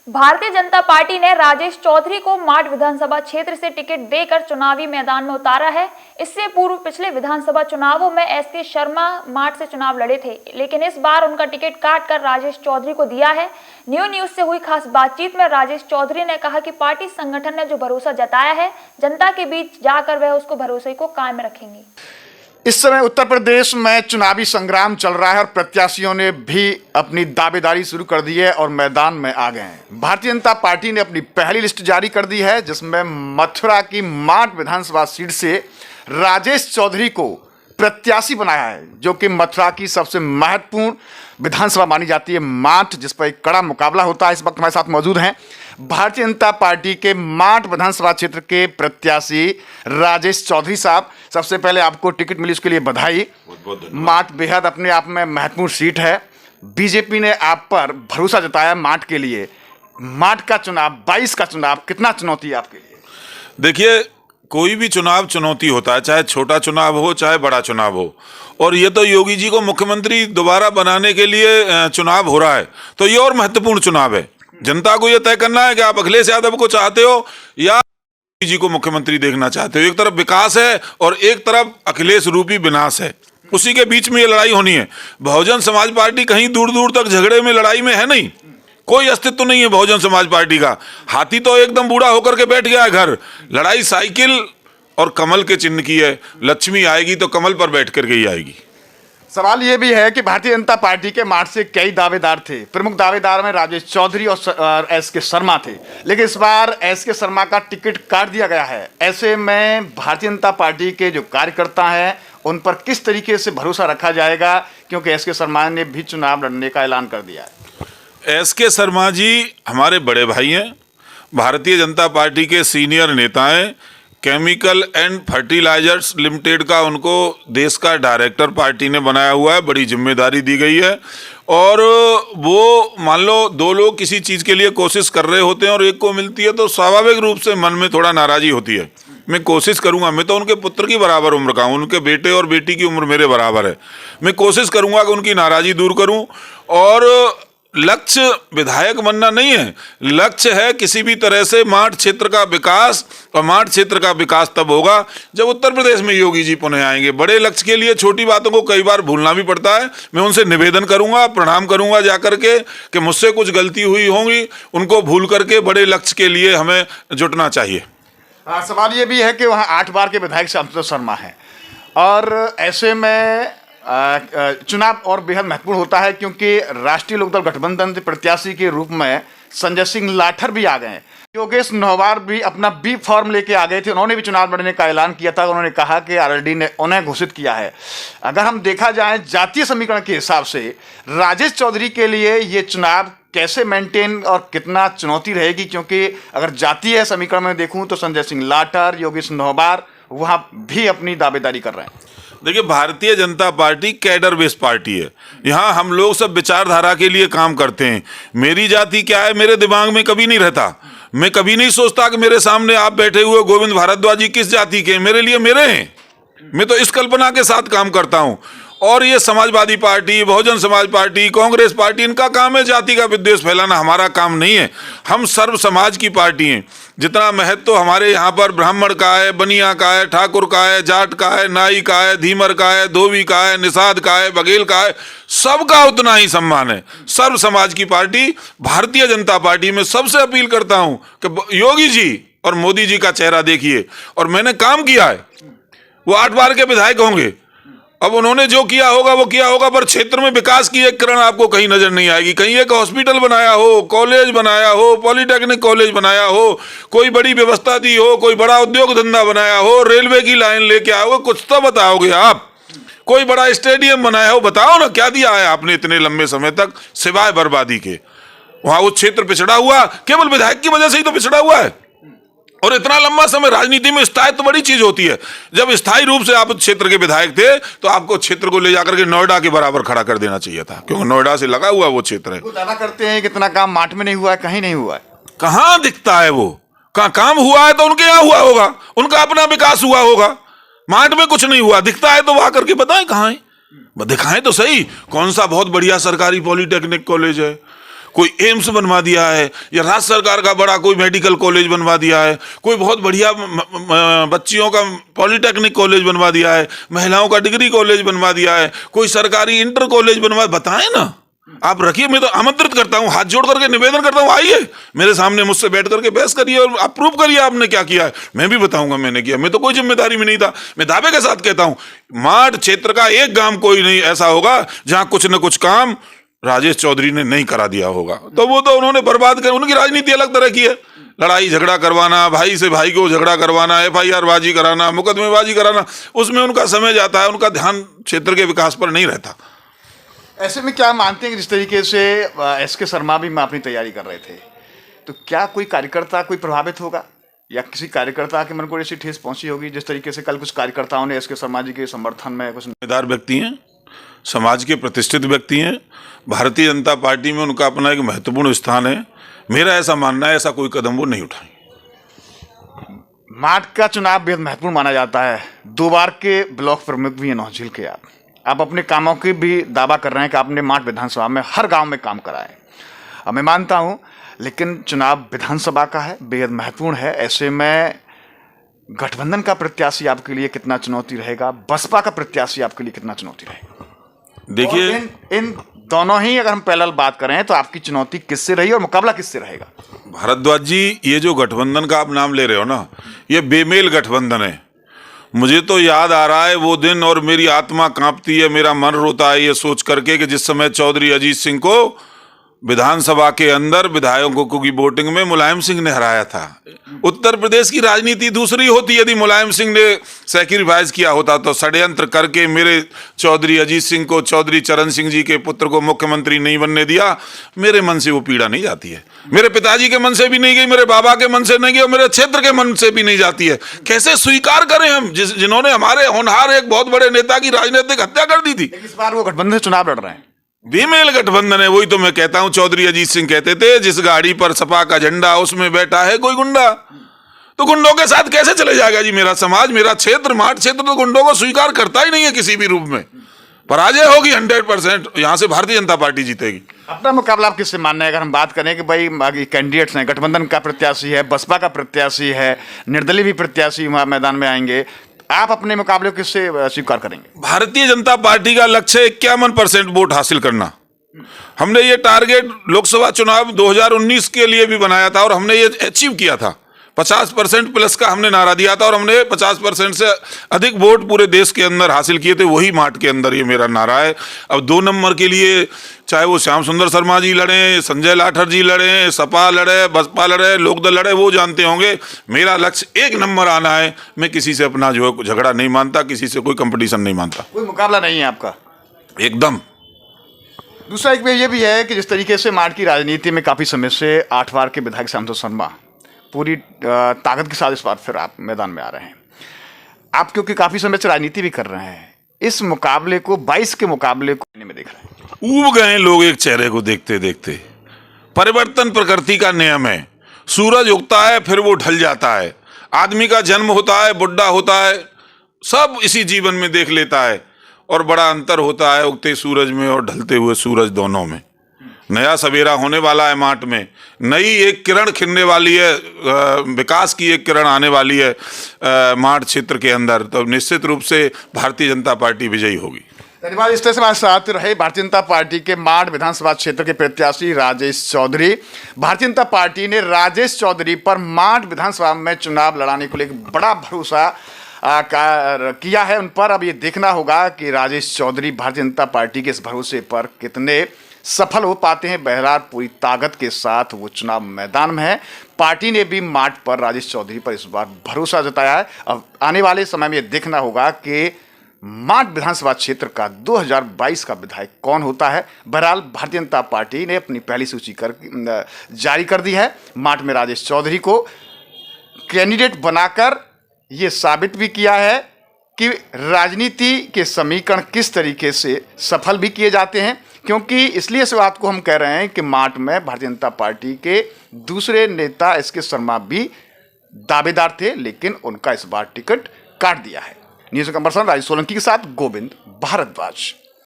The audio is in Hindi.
भारतीय जनता पार्टी ने राजेश चौधरी को माठ विधानसभा क्षेत्र से टिकट देकर चुनावी मैदान में उतारा है। इससे पूर्व पिछले विधानसभा चुनावों में एसके शर्मा माठ से चुनाव लड़े थे, लेकिन इस बार उनका टिकट काटकर राजेश चौधरी को दिया है। न्यूज़ से हुई खास बातचीत में राजेश चौधरी ने कहा कि पार्टी संगठन ने जो भरोसा जताया है, जनता के बीच जाकर वह उसको भरोसे को कायम रखेंगे। इस समय उत्तर प्रदेश में चुनावी संग्राम चल रहा है और प्रत्याशियों ने भी अपनी दावेदारी शुरू कर दी है और मैदान में आ गए हैं। भारतीय जनता पार्टी ने अपनी पहली लिस्ट जारी कर दी है, जिसमें मथुरा की माठ विधानसभा सीट से राजेश चौधरी को प्रत्याशी बनाया है, जो कि मथुरा की सबसे महत्वपूर्ण विधानसभा मानी जाती है माठ, जिस पर एक कड़ा मुकाबला होता है। इस वक्त हमारे साथ मौजूद हैं भारतीय जनता पार्टी के माठ विधानसभा क्षेत्र के प्रत्याशी राजेश चौधरी साहब। सबसे पहले आपको टिकट मिली, उसके लिए बधाई। माठ बेहद अपने आप में महत्वपूर्ण सीट है। बीजेपी ने आप पर भरोसा जताया माठ के लिए। माठ का चुनाव 22 का चुनाव कितना चुनौती है आपके लिए? देखिए, कोई भी चुनाव चुनौती होता है, चाहे छोटा चुनाव हो चाहे बड़ा चुनाव हो। और ये तो योगी जी को मुख्यमंत्री दोबारा बनाने के लिए चुनाव हो रहा है, तो ये और महत्वपूर्ण चुनाव है। जनता को ये तय करना है कि आप अखिलेश यादव को चाहते हो या योगी जी को मुख्यमंत्री देखना चाहते हो। एक तरफ विकास है और एक तरफ अखिलेश रूपी विनाश है, उसी के बीच में ये लड़ाई होनी है। बहुजन समाज पार्टी कहीं दूर दूर तक झगड़े में, लड़ाई में है नहीं, कोई अस्तित्व नहीं है बहुजन समाज पार्टी का। हाथी तो एकदम बूढ़ा होकर के बैठ गया है घर। लड़ाई साइकिल और कमल के चिन्ह की है। लक्ष्मी आएगी तो कमल पर बैठ करके ही आएगी। सवाल ये भी है कि भारतीय जनता पार्टी के माठ से कई दावेदार थे। प्रमुख दावेदार में राजेश चौधरी और एसके शर्मा थे, लेकिन इस बार एसके शर्मा का टिकट काट दिया गया है। ऐसे में भारतीय जनता पार्टी के जो कार्यकर्ता हैं उन पर किस तरीके से भरोसा रखा जाएगा, क्योंकि एसके शर्मा ने भी चुनाव लड़ने का ऐलान कर दिया है। एसके शर्मा जी हमारे बड़े भाई हैं, भारतीय जनता पार्टी के सीनियर नेता हैं। केमिकल एंड फर्टिलाइजर्स लिमिटेड का उनको देश का डायरेक्टर पार्टी ने बनाया हुआ है, बड़ी जिम्मेदारी दी गई है। और वो मान लो दो लोग किसी चीज़ के लिए कोशिश कर रहे होते हैं और एक को मिलती है तो स्वाभाविक रूप से मन में थोड़ा नाराज़गी होती है। मैं कोशिश करूंगा, मैं तो उनके पुत्र की बराबर उम्र का हूँ, उनके बेटे और बेटी की उम्र मेरे बराबर है। मैं कोशिश करूंगा कि उनकी नाराज़गी दूर करूं। और लक्ष्य विधायक बनना नहीं है, लक्ष्य है किसी भी तरह से माठ क्षेत्र का विकास। और माठ क्षेत्र का विकास तब होगा जब उत्तर प्रदेश में योगी जी पुनः आएंगे। बड़े लक्ष्य के लिए छोटी बातों को कई बार भूलना भी पड़ता है। मैं उनसे निवेदन करूंगा, प्रणाम करूंगा जाकर के कि मुझसे कुछ गलती हुई होंगी, उनको भूल करके बड़े लक्ष्य के लिए हमें जुटना चाहिए। सवाल ये भी है कि वहाँ 8 बार के विधायक संतोष शर्मा हैं और ऐसे में चुनाव और बेहद महत्वपूर्ण होता है, क्योंकि राष्ट्रीय लोकदल गठबंधन के प्रत्याशी के रूप में संजय सिंह लाठर भी आ गए। योगेश नौवार भी अपना बी फॉर्म लेके आ गए थे, उन्होंने भी चुनाव लड़ने का ऐलान किया था। उन्होंने कहा कि आरएलडी ने उन्हें घोषित किया है। अगर हम देखा जाए जातीय समीकरण के हिसाब से राजेश चौधरी के लिए ये चुनाव कैसे मेंटेन और कितना चुनौती रहेगी, क्योंकि अगर जातीय समीकरण में देखूं तो संजय सिंह लाठर, योगेश नौवार वहाँ भी अपनी दावेदारी कर रहे हैं। देखिए, Bharatiya Janata party cadre based party है। यहाँ हम लोग सब विचारधारा के लिए काम करते हैं। मेरी जाति क्या है मेरे दिमाग में कभी नहीं रहता। मैं कभी नहीं सोचता कि मेरे सामने आप बैठे हुए गोविंद भारद्वाज जी किस जाति के हैं। मेरे लिए मेरे हैं। मैं तो इस कल्पना के साथ काम करता हूँ। और ये Samajwadi party, Bahujan Samaj party, Congress party, इनका काम है जाति का विद्वेष फैलाना। हमारा काम नहीं है। हम सर्व समाज की पार्टी हैं। जितना महत्व तो हमारे यहाँ पर ब्राह्मण का है, बनिया का है, ठाकुर का है, जाट का है, नाई का है, धीमर का है, धोबी का है, निषाद का है, बघेल का है, सबका उतना ही सम्मान है। सर्व समाज की पार्टी भारतीय जनता पार्टी में सबसे अपील करता हूँ कि योगी जी और मोदी जी का चेहरा देखिए। और मैंने काम किया है। वो 8 बार के विधायक होंगे। अब उन्होंने जो किया होगा वो किया होगा, पर क्षेत्र में विकास की एक किरण आपको कहीं नजर नहीं आएगी। कहीं एक हॉस्पिटल बनाया हो, कॉलेज बनाया हो, पॉलिटेक्निक कॉलेज बनाया हो, कोई बड़ी व्यवस्था दी हो, कोई बड़ा उद्योग धंधा बनाया हो, रेलवे की लाइन लेके आओगे, कुछ तो बताओगे आप। कोई बड़ा स्टेडियम बनाया हो, बताओ ना क्या दिया है आपने इतने लंबे समय तक सिवाय बर्बादी के। वहां वो क्षेत्र पिछड़ा हुआ केवल विधायक की वजह से ही तो पिछड़ा हुआ है। और इतना लंबा समय राजनीति में स्थायित्व तो बड़ी चीज होती है। जब स्थायी रूप से आप क्षेत्र के विधायक थे तो आपको क्षेत्र को ले जाकर के नोएडा के बराबर खड़ा कर देना चाहिए था, क्योंकि नोएडा से लगा हुआ वो क्षेत्र है। वो दावा करते हैं कि इतना काम माठ में नहीं हुआ है, कहीं नहीं हुआ है। कहाँ दिखता है वो? कहाँ काम हुआ है तो उनके यहाँ हुआ होगा, उनका अपना विकास हुआ होगा। माठ में कुछ नहीं हुआ, दिखता है तो वहां करके बताएं कहाँ है, दिखाएं तो सही। कौन सा बहुत बढ़िया सरकारी पॉलिटेक्निक कॉलेज है, कोई एम्स बनवा दिया है, या राज्य सरकार का बड़ा कोई मेडिकल कॉलेज बनवा दिया है, कोई बहुत बढ़िया बच्चियों का पॉलिटेक्निक कॉलेज बनवा दिया है, महिलाओं का डिग्री कॉलेज बनवा दिया है, कोई सरकारी इंटर कॉलेज बनवा, बताएं ना आप। रखिए, मैं तो आमंत्रित करता हूं, हाथ जोड़ करके निवेदन करता हूं, आइए मेरे सामने मुझसे बैठ करके बहस करिए और आप प्रूव करिए आपने क्या किया है। मैं भी बताऊंगा मैंने किया। मैं तो कोई जिम्मेदारी में नहीं था। मैं दावे के साथ कहता हूं, माठ क्षेत्र का एक गांव कोई नहीं ऐसा होगा जहां कुछ न कुछ काम राजेश चौधरी ने नहीं करा दिया होगा। तो वो तो उन्होंने बर्बाद कर, उनकी राजनीति अलग तरह की है। लड़ाई झगड़ा करवाना, भाई से भाई को झगड़ा करवाना, FIR बाजी कराना, मुकदमेबाजी कराना, उसमें उनका समय जाता है, उनका ध्यान क्षेत्र के विकास पर नहीं रहता। ऐसे में क्या मानते हैं कि जिस तरीके से SK शर्मा भी अपनी तैयारी कर रहे थे, तो क्या कोई कार्यकर्ता कोई प्रभावित होगा, या किसी कार्यकर्ता के मन को ऐसी ठेस पहुंची होगी जिस तरीके से कल कुछ कार्यकर्ताओं ने SK शर्मा जी के समर्थन में कुछ? जिम्मेदार व्यक्ति हैं, समाज के प्रतिष्ठित व्यक्ति हैं, भारतीय जनता पार्टी में उनका अपना एक महत्वपूर्ण स्थान है। मेरा ऐसा मानना है ऐसा कोई कदम वो नहीं उठाएंगे। माठ का चुनाव बेहद महत्वपूर्ण माना जाता है। 2 बार के ब्लॉक प्रमुख भी हैं नौझील के। आप अपने कामों की भी दावा कर रहे हैं कि आपने माठ विधानसभा में हर गांव में काम करा है। अब मैं मानता हूं, लेकिन चुनाव विधानसभा का है, बेहद महत्वपूर्ण है। ऐसे में गठबंधन का प्रत्याशी आपके लिए कितना चुनौती रहेगा, बसपा का प्रत्याशी आपके लिए कितना चुनौती रहेगा? देखिए, इन दोनों ही अगर हम पैरेलल बात करें तो आपकी चुनौती किससे रही और मुकाबला किससे रहेगा? भारद्वाज जी, ये जो गठबंधन का आप नाम ले रहे हो ना, ये बेमेल गठबंधन है। मुझे तो याद आ रहा है वो दिन, और मेरी आत्मा कांपती है, मेरा मन रोता है ये सोच करके कि जिस समय चौधरी अजीत सिंह को विधानसभा के अंदर विधायकों की वोटिंग में मुलायम सिंह ने हराया था। उत्तर प्रदेश की राजनीति दूसरी होती। यदि मुलायम सिंह ने सैक्रिफाइस किया होता तो षड्यंत्र करके मेरे चौधरी अजीत सिंह को, चौधरी चरण सिंह जी के पुत्र को मुख्यमंत्री नहीं बनने दिया, मेरे मन से वो पीड़ा नहीं जाती है। मेरे पिताजी के मन से भी नहीं गई, मेरे बाबा के मन से नहीं गई, और मेरे क्षेत्र के मन से भी नहीं जाती है। कैसे स्वीकार करें हम जिन्होंने हमारे होनहार एक बहुत बड़े नेता की राजनीतिक हत्या कर दी थी। इस बार वो गठबंधन से चुनाव लड़ रहे हैं। बेमेल गठबंधन है। वही तो मैं कहता हूं, चौधरी अजीत सिंह कहते थे जिस गाड़ी पर सपा का झंडा उसमें बैठा है कोई गुंडा। तो गुंडों के साथ कैसे चले जाएगा जी मेरा समाज, मेरा क्षेत्र, माठ क्षेत्र तो गुंडों को स्वीकार करता ही नहीं है किसी भी रूप में। पराजय होगी 100%, यहां से भारतीय जनता पार्टी जीतेगी। अपना मुकाबला आप किससे मानना है? अगर हम बात करें कि भाई कैंडिडेट्स हैं, गठबंधन का प्रत्याशी है, बसपा का प्रत्याशी है, निर्दलीय भी प्रत्याशी मैदान में आएंगे, आप अपने मुकाबले को किससे स्वीकार करेंगे? भारतीय जनता पार्टी का लक्ष्य 51% वोट हासिल करना। हमने ये टारगेट लोकसभा चुनाव 2019 के लिए भी बनाया था और हमने ये अचीव किया था। 50% प्लस का हमने नारा दिया था और हमने 50% से अधिक वोट पूरे देश के अंदर हासिल किए थे। वही माठ के अंदर ये मेरा नारा है। अब 2 नंबर के लिए चाहे वो श्याम सुंदर शर्मा जी लड़े, संजय लाठर जी लड़े, सपा लड़े, बसपा लड़े, लोकदल लड़े, वो जानते होंगे। मेरा लक्ष्य 1 नंबर आना है। मैं किसी से अपना जो है झगड़ा नहीं मानता, किसी से कोई कंपटीशन नहीं मानता। कोई मुकाबला नहीं है आपका? एकदम। दूसरा एक ये भी है कि जिस तरीके से माठ की राजनीति में काफ़ी समय से 8 बार के विधायक श्याम सुंदर शर्मा पूरी ताकत के साथ इस बार फिर आप मैदान में आ रहे हैं। आप क्योंकि काफ़ी समय से राजनीति भी कर रहे हैं, इस मुकाबले को 22 के मुकाबले को में देख रहे हैं। ऊब गए लोग एक चेहरे को देखते देखते। परिवर्तन प्रकृति का नियम है। सूरज उगता है फिर वो ढल जाता है। आदमी का जन्म होता है, बुढ़ा होता है, सब इसी जीवन में देख लेता है। और बड़ा अंतर होता है उगते सूरज में और ढलते हुए सूरज दोनों में। नया सवेरा होने वाला है माठ में, नई एक किरण खिलने वाली है, विकास की एक किरण आने वाली है माठ क्षेत्र के अंदर। तो निश्चित रूप से भारतीय जनता पार्टी विजयी होगी। धन्यवाद। इस तरह से हमारे साथ रहे भारतीय जनता पार्टी के माठ विधानसभा क्षेत्र के प्रत्याशी राजेश चौधरी। भारतीय जनता पार्टी ने राजेश चौधरी पर माठ विधानसभा में चुनाव लड़ाने को लेकर बड़ा भरोसा किया है उन पर। अब ये देखना होगा कि राजेश चौधरी भारतीय जनता पार्टी के इस भरोसे पर कितने सफल हो पाते हैं। बहरहाल पूरी ताकत के साथ वो चुनाव मैदान में है। पार्टी ने भी माठ पर राजेश चौधरी पर इस बार भरोसा जताया है। अब आने वाले समय में ये देखना होगा कि माठ विधानसभा क्षेत्र का 2022 का विधायक कौन होता है। बहरहाल भारतीय जनता पार्टी ने अपनी पहली सूची जारी कर दी है। माठ में राजेश चौधरी को कैंडिडेट बनाकर ये साबित भी किया है कि राजनीति के समीकरण किस तरीके से सफल भी किए जाते हैं। क्योंकि इसलिए इस बात को हम कह रहे हैं कि माठ में भारतीय जनता पार्टी के दूसरे नेता SK शर्मा भी दावेदार थे, लेकिन उनका इस बार टिकट काट दिया है। न्यूज़ का पर्सन राजेश सोलंकी के साथ गोविंद भारद्वाज।